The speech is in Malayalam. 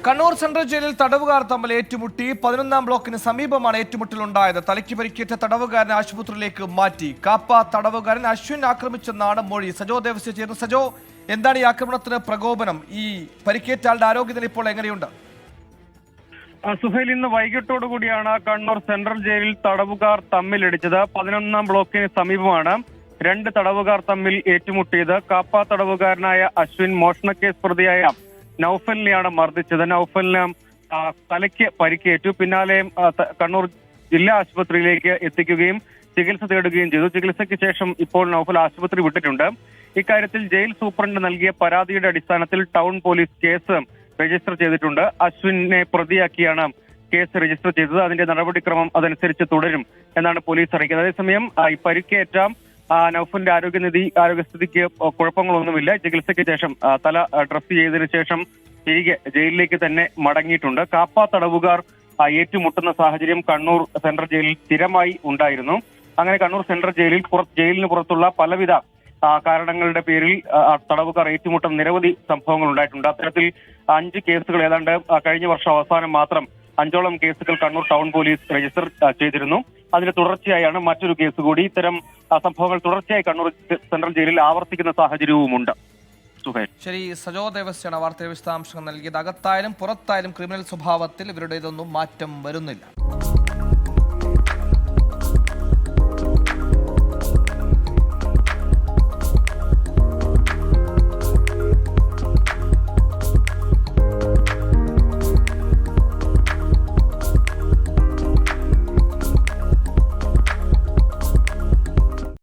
കണ്ണൂർ സെൻട്രൽ ജയിലിൽ തടവുകാർ തമ്മിൽ ഏറ്റുമുട്ടി 11ാം ബ്ലോക്കിന് സമീപമാണ് ഏറ്റുമുട്ടലുണ്ടായത്. തലയ്ക്ക് പരിക്കേറ്റ തടവുകാരനെ ആശുപത്രിയിലേക്ക് മാറ്റി. കാപ്പ തടവുകാരൻ അശ്വിൻ ആക്രമിച്ചെന്നാണ് മൊഴി. സജോ ദേവസ്യ ചേർന്ന്. സജോ, എന്താണ് ഈ ആക്രമണത്തിന് പ്രകോപനം? ഈ പരിക്കേറ്റ ആളുടെ ആരോഗ്യനില ഇപ്പോൾ എങ്ങനെയുണ്ട്? സുഹൈൽ, ഇന്ന് വൈകിട്ടോടുകൂടിയാണ് കണ്ണൂർ സെൻട്രൽ ജയിലിൽ തടവുകാർ തമ്മിലിടിച്ചത്. 11ാം ബ്ലോക്കിന് സമീപമാണ് രണ്ട് തടവുകാർ തമ്മിൽ ഏറ്റുമുട്ടിയത്. കാപ്പ തടവുകാരനായ അശ്വിൻ മോഷണക്കേസ് പ്രതിയായ നൌഫലിനെയാണ് മർദ്ദിച്ചത്. നൌഫലിന് തലയ്ക്ക് പരിക്കേറ്റു. പിന്നാലെ കണ്ണൂർ ജില്ലാ ആശുപത്രിയിലേക്ക് എത്തിക്കുകയും ചികിത്സ തേടുകയും ചെയ്തു. ചികിത്സയ്ക്ക് ശേഷം ഇപ്പോൾ നൌഫൽ ആശുപത്രി വിട്ടിട്ടുണ്ട്. ഇക്കാര്യത്തിൽ ജയിൽ സൂപ്രണ്ട് നൽകിയ പരാതിയുടെ അടിസ്ഥാനത്തിൽ ടൗൺ പോലീസ് കേസ് രജിസ്റ്റർ ചെയ്തിട്ടുണ്ട്. അശ്വിനെ പ്രതിയാക്കിയാണ് കേസ് രജിസ്റ്റർ ചെയ്തത്. അതിന്റെ നടപടിക്രമം അതനുസരിച്ച് തുടരും എന്നാണ് പോലീസ് അറിയിക്കുന്നത്. അതേസമയം ഈ പരിക്കേറ്റ നൌഫലിന്റെ ആരോഗ്യസ്ഥിതിക്ക് കുഴപ്പങ്ങളൊന്നുമില്ല. ചികിത്സയ്ക്ക് ശേഷം തല ഡ്രസ് ചെയ്തതിനു ശേഷം തിരികെ ജയിലിലേക്ക് തന്നെ മടങ്ങിയിട്ടുണ്ട്. കാപ്പ തടവുകാർ ഏറ്റുമുട്ടുന്ന സാഹചര്യം കണ്ണൂർ സെൻട്രൽ ജയിലിൽ സ്ഥിരമായി ഉണ്ടായിരുന്നു. അങ്ങനെ കണ്ണൂർ സെൻട്രൽ ജയിലിന് പുറത്തുള്ള പലവിധ കാരണങ്ങളുടെ പേരിൽ തടവുകാർ ഏറ്റുമുട്ടുന്ന നിരവധി സംഭവങ്ങൾ ഉണ്ടായിട്ടുണ്ട്. അത്തരത്തിൽ 5 കേസുകൾ ഏതാണ്ട് കഴിഞ്ഞ വർഷം അവസാനം മാത്രം 5ഓളം കേസുകൾ കണ്ണൂർ ടൗൺ പോലീസ് രജിസ്റ്റർ ചെയ്തിരുന്നു. അതിന് തുടർച്ചയായാണ് മറ്റൊരു കേസ് കൂടി. ഇത്തരം സംഭവങ്ങൾ തുടർച്ചയായി കണ്ണൂർ സെൻട്രൽ ജയിലിൽ ആവർത്തിക്കുന്ന സാഹചര്യവുമുണ്ട്. ശരി, സജോ ദേവസ്യാണ് വാർത്തയുടെ വിശദാംശങ്ങൾ നൽകിയത്. അകത്തായാലും പുറത്തായാലും ക്രിമിനൽ സ്വഭാവത്തിൽ ഇവരുടേതൊന്നും മാറ്റം വരുന്നില്ല.